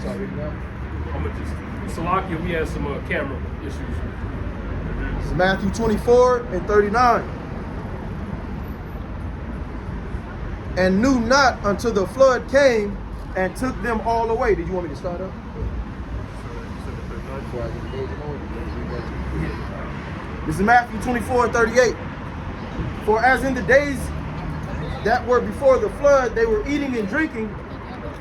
Sorry, now. I'm gonna just Salakia, we had some camera issues. This is Matthew 24 and 39. And knew not until the flood came and took them all away. Did you want me to start up? Before I get the days in order. This is Matthew 24 and 38. For as in the days that were before the flood, they were eating and drinking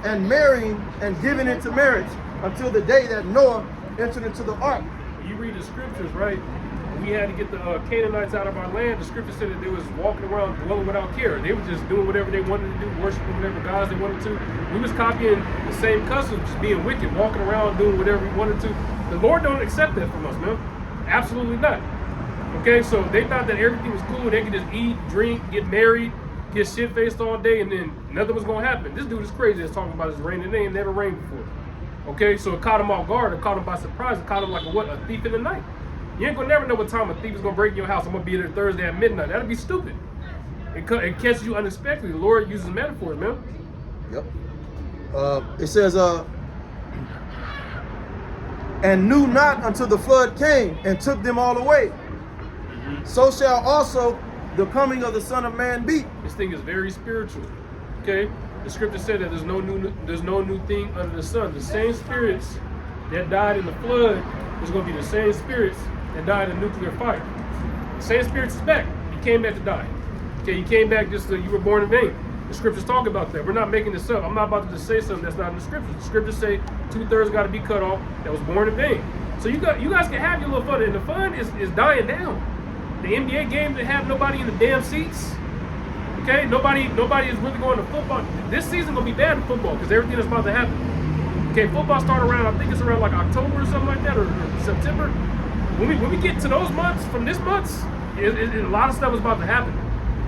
and marrying and giving into marriage until the day that Noah entered into the ark. You read the scriptures, right? We had to get the Canaanites out of our land. The scripture said that they was walking around dwelling without care. They were just doing whatever they wanted to do, worshiping whatever gods they wanted to. We was copying the same customs, just being wicked, walking around doing whatever we wanted to. The Lord don't accept that from us, man. Absolutely not. Okay, so they thought that everything was cool. They could just eat, drink, get married, get shit-faced all day, and then nothing was going to happen. This dude is crazy. He's talking about his rain, and they ain't never rained before. Okay, so it caught him off guard. It caught him by surprise. It caught him like a thief in the night. You ain't gonna never know what time a thief is gonna break in your house. I'm gonna be there Thursday at midnight. That'd be stupid. It catches you unexpectedly. The Lord uses metaphors, man. Yep. It says, and knew not until the flood came and took them all away. So shall also the coming of the Son of Man be. This thing is very spiritual. Okay, the scripture said that there's no new thing under the sun. The same spirits that died in the flood is gonna be the same spirits that died in nuclear fire. The same spirits is back. He came back to die. Okay, he came back just so you were born in vain. The scriptures talk about that. We're not making this up. I'm not about to just say something that's not in the scriptures. The scriptures say 2/3 got to be cut off that was born in vain. So you guys can have your little fun, and the fun is dying down. The NBA game that have nobody in the damn seats. Okay, nobody is really going to football. This season gonna be bad in football because everything that's about to happen. Okay, football start around, I think it's around like October or something like that, or September. When we get to those months, from this month, a lot of stuff is about to happen.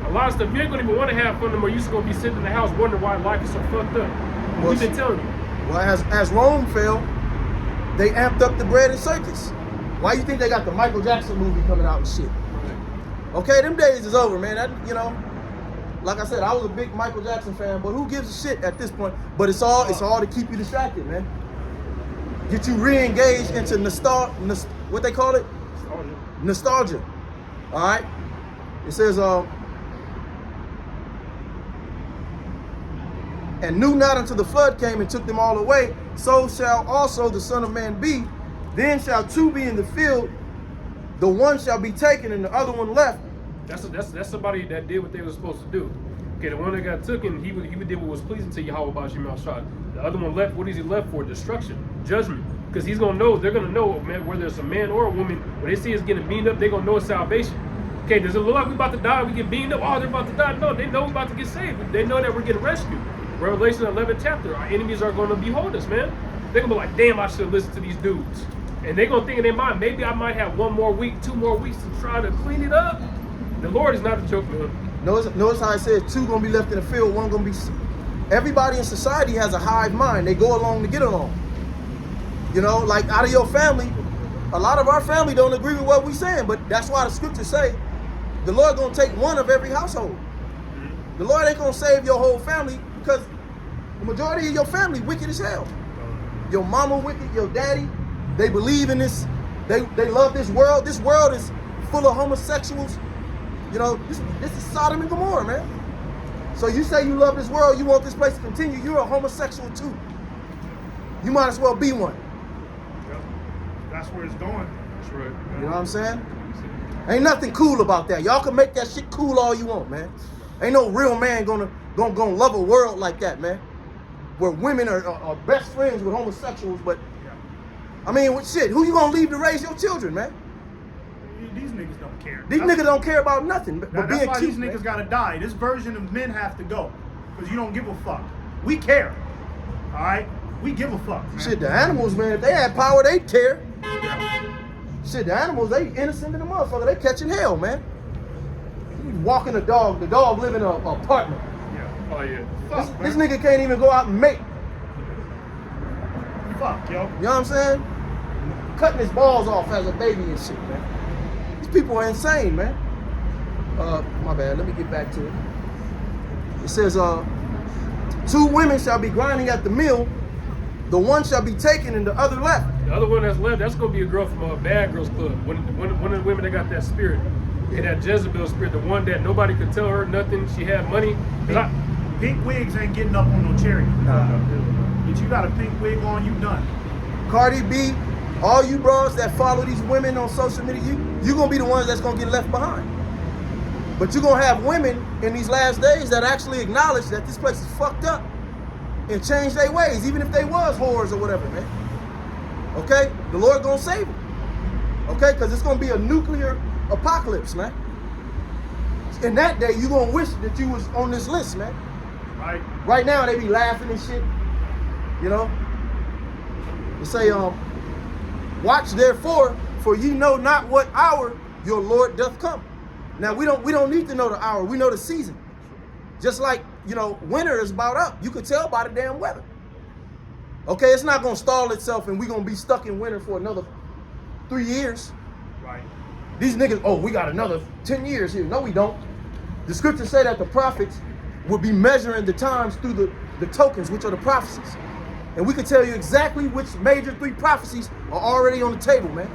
A lot of stuff, you ain't gonna even want to have fun no more. You're just gonna be sitting in the house wondering why life is so fucked up. We've been telling you. Well, as Rome fell, they amped up the bread and circus. Why you think they got the Michael Jackson movie coming out and shit? Okay, them days is over, man. That, you know, like I said, I was a big Michael Jackson fan, but who gives a shit at this point? But it's all to keep you distracted, man. Get you re-engaged into what they call it? Nostalgia. All right. It says, and knew not until the flood came and took them all away, so shall also the Son of Man be. Then shall two be in the field, the one shall be taken and the other one left. That's somebody that did what they were supposed to do. Okay, the one that got taken, he did what was pleasing to Yahweh about your mouth shot. The other one left. What is he left for? Destruction, judgment. Because he's gonna know. They're gonna know, man, whether it's a man or a woman. When they see us getting beamed up, they're gonna know it's salvation. Okay, does it look like we about to die? We get beamed up. Oh, they're about to die. No, they know we're about to get saved. They know that we're getting rescued. Revelation 11th chapter. Our enemies are gonna behold us, man. They're gonna be like, damn, I should have listened to these dudes. And they're gonna think in their mind, maybe I might have 1 more week, 2 more weeks to try to clean it up. The Lord is not a joke, man. Notice how it says 2 gonna be left in the field, 1 gonna be. Everybody in society has a hive mind. They go along to get along. You know, like out of your family, a lot of our family don't agree with what we're saying, but that's why the scriptures say the Lord gonna take 1 of every household. The Lord ain't gonna save your whole family because the majority of your family wicked as hell. Your mama wicked, your daddy, they believe in this, they love this world. This world is full of homosexuals. You know, this is Sodom and Gomorrah, man. So you say you love this world, you want this place to continue, you're a homosexual too. You might as well be one. Yep. That's where it's going. That's right. You know what I'm saying? Ain't nothing cool about that. Y'all can make that shit cool all you want, man. Ain't no real man gonna love a world like that, man. Where women are best friends with homosexuals, but I mean, shit, who you gonna leave to raise your children, man? These niggas don't care. These niggas don't care about nothing but being that's why cute, these man. niggas gotta die. This version of men have to go. Because you don't give a fuck. We care. Alright? We give a fuck, man. Shit, the animals, man, if they had power, they'd care. Shit, the animals, they innocent in the motherfucker. They catching hell, man. You walking the dog live in an apartment. Yeah. Oh, yeah. Fuck, This nigga can't even go out and mate. Fuck, yo. You know what I'm saying? Cutting his balls off as a baby and shit, man. These people are insane, man. My bad, let me get back to it. It says, 2 women shall be grinding at the mill, The one shall be taken and the other left. The other one that's left, that's gonna be a girl from a Bad Girls Club. One of the women that got that spirit, and that Jezebel spirit, the one that nobody could tell her nothing. She had money. Pink wigs ain't getting up on no chariot. If you got a pink wig on, you done. Cardi B, all you bros that follow these women on social media, you gonna be the ones that's gonna get left behind. But you're gonna have women in these last days that actually acknowledge that this place is fucked up and change their ways, even if they was whores or whatever, man. Okay? The Lord gonna save them. Okay? Because it's gonna be a nuclear apocalypse, man. In that day, you gonna wish that you was on this list, man. Right. Right now, they be laughing and shit. You know? They say, watch therefore, for ye know not what hour your Lord doth come. Now we don't need to know the hour. We know the season. Just like, you know, winter is about up. You could tell by the damn weather. Okay, it's not gonna stall itself and we're gonna be stuck in winter for another 3 years. Right. These niggas, oh, we got another 10 years here. No, we don't. The scriptures say that the prophets will be measuring the times through the tokens, which are the prophecies. And we can tell you exactly which major 3 prophecies are already on the table, man.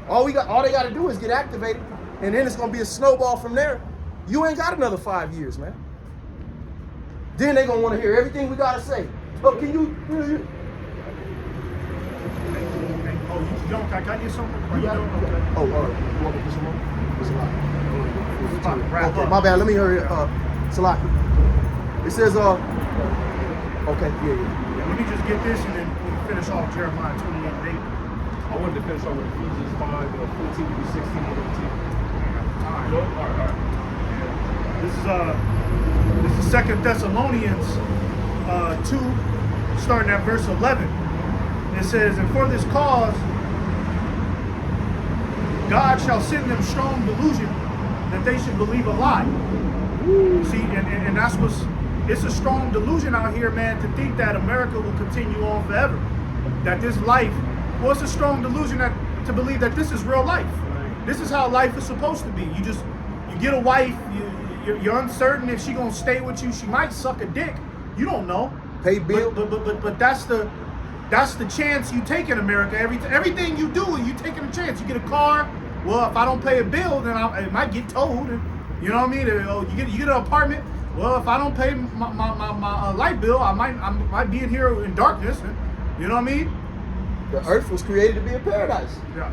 All they gotta do is get activated, and then it's gonna be a snowball from there. You ain't got another 5 years, man. Then they gonna wanna hear everything we gotta say. But can you Oh, you don't? Can I get something? Or you don't? Okay. Oh, all right. You want me to put some more? It's a lot. It's about to wrap Okay, up. my bad. Let me hurry. Salaki. It says, okay, yeah. Let me just get this and then we'll finish off Jeremiah 28:8. I wanted to finish off with Ephesians 5, 14 to 16 and 18. Time. No? All right. This is 2 Thessalonians 2, starting at verse 11. It says, and for this cause, God shall send them strong delusion that they should believe a lie. See, and that's it's a strong delusion out here, man, to think that America will continue on forever. That this life, well, it's a strong delusion to believe that this is real life. This is how life is supposed to be. You get a wife, you're uncertain if she gonna stay with you. She might suck a dick. You don't know. Pay bill. But that's the chance you take in America. Everything you do, you taking a chance. You get a car. Well, if I don't pay a bill, then it might get towed. You know what I mean? You get an apartment. Well, if I don't pay my light bill, I might be in here in darkness. You know what I mean? The earth was created to be a paradise. Yeah.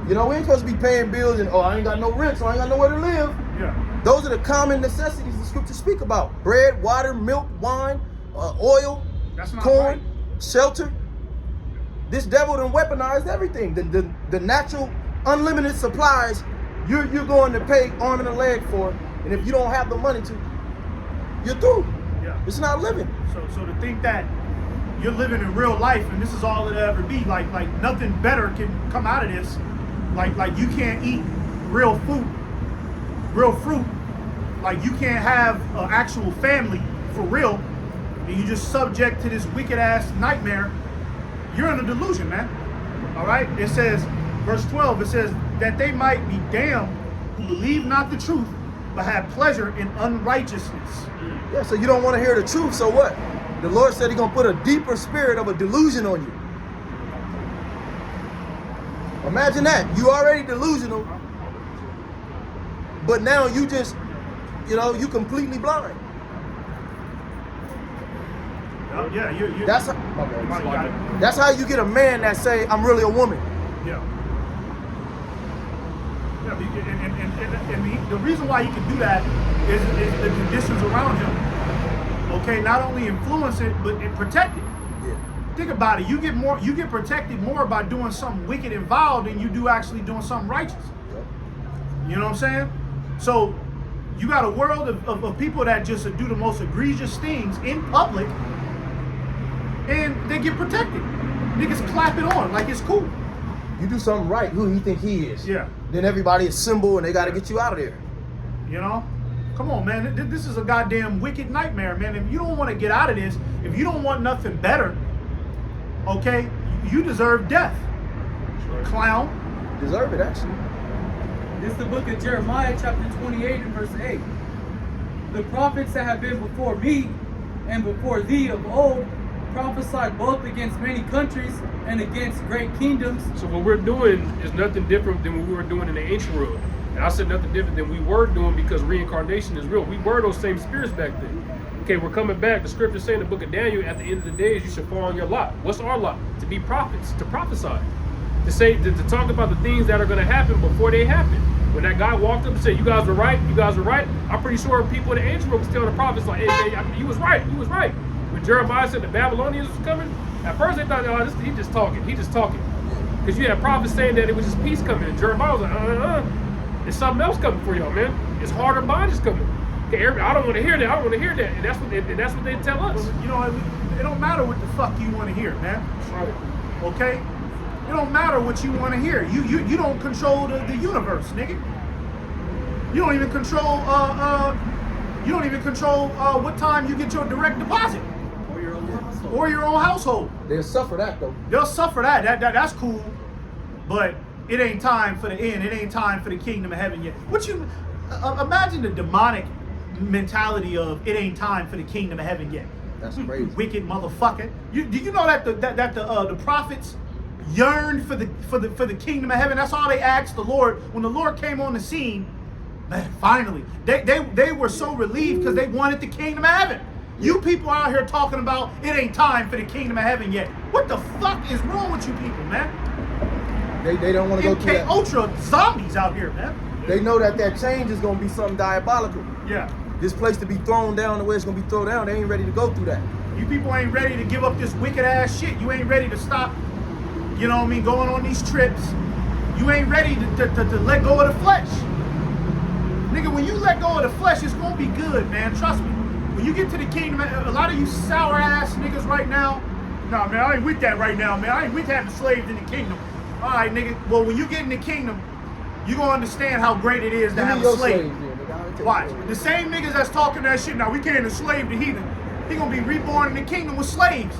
You know, we ain't supposed to be paying bills and, I ain't got no rent, so I ain't got nowhere to live. Yeah. Those are the common necessities the scriptures speak about. Bread, water, milk, wine, oil, That's not corn, right. shelter. This devil done weaponized everything. The natural, unlimited supplies you're going to pay arm and a leg for, and if you don't have the money to, you're through. Yeah. It's not living. So to think that you're living in real life and this is all it'll ever be, like nothing better can come out of this. Like you can't eat real fruit. Like you can't have an actual family for real, and you just subject to this wicked ass nightmare. You're in a delusion, man. All right. It says, verse 12. It says that they might be damned who believe not the truth, but have pleasure in unrighteousness. Yeah, so you don't want to hear the truth, so what? The Lord said he's going to put a deeper spirit of a delusion on you. Imagine that. You already delusional, but now you just, you completely blind. Yeah, you. That's how, that's how you get a man that say, I'm really a woman. Yeah. And the reason why he can do that is the conditions around him. Okay, not only influence it, but it protect it. Yeah. Think about it. You get protected more by doing something wicked and vile than you do actually doing something righteous. Yep. You know what I'm saying? So you got a world of people that just do the most egregious things in public, and they get protected. Niggas clap it on like it's cool. You do something right, who he think he is. Yeah. Then everybody is symbol and they got to get you out of there. You know? Come on, man. This is a goddamn wicked nightmare, man. If you don't want to get out of this, if you don't want nothing better, okay, you deserve death. Sure. Clown. Deserve it, actually. This is the book of Jeremiah, chapter 28 and verse 8. The prophets that have been before me and before thee of old prophesied both against many countries and against great kingdoms. So what we're doing is nothing different than what we were doing in the ancient world. And I said nothing different than we were doing because reincarnation is real. We were those same spirits back then. Okay, we're coming back. The scriptures say in the book of Daniel, at the end of the days, you should fall on your lot. What's our lot? To be prophets, to prophesy. To talk about the things that are going to happen before they happen. When that guy walked up and said, you guys were right, you guys were right, I'm pretty sure people in the ancient world was telling the prophets, like, hey, man, you was right, you was right. When Jeremiah said the Babylonians was coming, at first they thought, oh, he just talking. Because you had prophets saying that it was just peace coming, and Jeremiah was like, there's something else coming for y'all, man. It's harder bondage coming. Okay, I don't want to hear that. I don't want to hear that, and that's what they tell us. You know, it don't matter what the fuck you want to hear, man. Right. Okay? It don't matter what you want to hear. You don't control the universe, nigga. You don't even control what time you get your direct deposit or your own household. They'll suffer that though. They'll suffer that. That's cool, but it ain't time for the end. It ain't time for the kingdom of heaven yet. What you imagine the demonic mentality of it ain't time for the kingdom of heaven yet. That's crazy. Wicked motherfucker. Do you know that the prophets yearned for the kingdom of heaven? That's all they asked the Lord when the Lord came on the scene. Man, finally, they were so relieved because they wanted the kingdom of heaven. You people out here talking about it ain't time for the kingdom of heaven yet. What the fuck is wrong with you people, man? They don't want to go through MK that. Ultra zombies out here, man. They know that change is going to be something diabolical. Yeah. This place to be thrown down the way it's going to be thrown down, they ain't ready to go through that. You people ain't ready to give up this wicked ass shit. You ain't ready to stop, you know what I mean, going on these trips. You ain't ready to let go of the flesh. Nigga, when you let go of the flesh, it's gonna be good, man. Trust me. When you get to the kingdom, a lot of you sour ass niggas right now, nah, man, I ain't with that right now, man. I ain't with having slaves in the kingdom. All right, nigga. Well, when you get in the kingdom, you gonna understand how great it is to have a slave. Watch. The same niggas that's talking that shit now, we can't enslave the heathen. He gonna be reborn in the kingdom with slaves.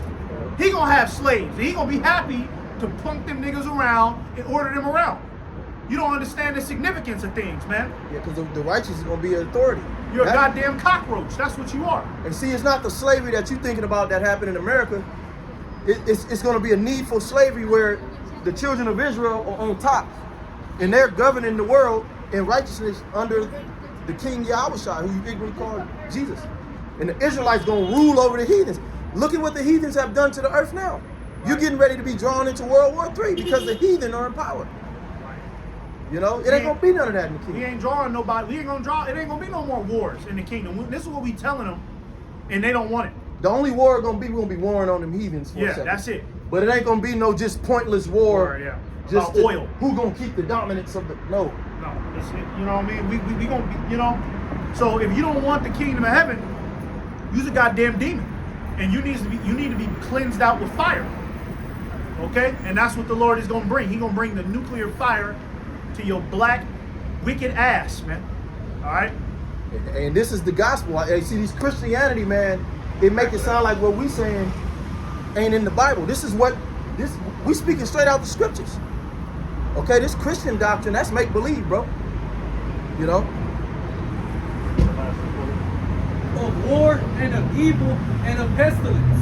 He gonna have slaves. And he gonna be happy to punk them niggas around and order them around. You don't understand the significance of things, man. Yeah, because the righteous is going to be an authority. You're a goddamn cockroach. That's what you are. And see, it's not the slavery that you're thinking about that happened in America. It's going to be a needful slavery where the children of Israel are on top. And they're governing the world in righteousness under the King Yahushua, who you ignorantly call Jesus. And the Israelites going to rule over the heathens. Look at what the heathens have done to the earth now. You're getting ready to be drawn into World War III because the heathen are in power. You know, it ain't gonna be none of that in the kingdom. We ain't drawing nobody. We ain't gonna draw. It ain't gonna be no more wars in the kingdom. This is what we telling them, and they don't want it. The only war we're gonna be warring on them heathens for a second. That's it. But it ain't gonna be no just pointless war. Yeah. Just About oil. Who gonna keep the dominance of the No, that's it. You know what I mean? We gonna be, you know. So if you don't want the kingdom of heaven, you's a goddamn demon, and you need to be cleansed out with fire. Okay, and that's what the Lord is gonna bring. He gonna bring the nuclear fire to your black, wicked ass, man. All right. And this is the gospel. You see, these Christianity, man, it make it sound like what we saying ain't in the Bible. We speaking straight out the scriptures. Okay, this Christian doctrine, that's make believe, bro. You know. Of war and of evil and of pestilence.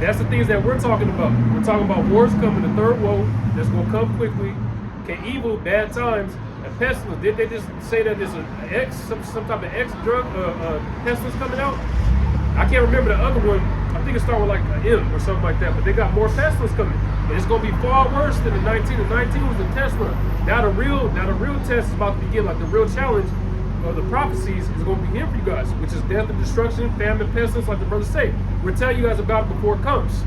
That's the things that we're talking about. We're talking about wars coming, the third woe that's going to come quickly. Okay, evil, bad times, and pestilence. Did they just say that there's some type of X drug, pestilence coming out? I can't remember the other one. I think it started with like an M or something like that. But they got more pestilence coming, and it's going to be far worse than the 19. The 19 was the test run. Now the real test is about to begin. Like the real challenge of the prophecies is going to begin for you guys, which is death and destruction, famine, pestilence, like the brothers say. We're telling you guys about it before it comes.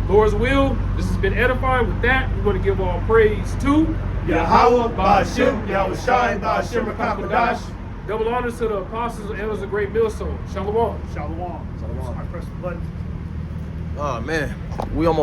Lord's will, this has been edifying. With that, we want to give all praise to Yahweh, Ba'ashem, Yahushai, Ba'ashem, HaKadosh. Double honors to the apostles and elders of Great Millstone. Shalom. Shalom. I press the button. Oh man, we almost.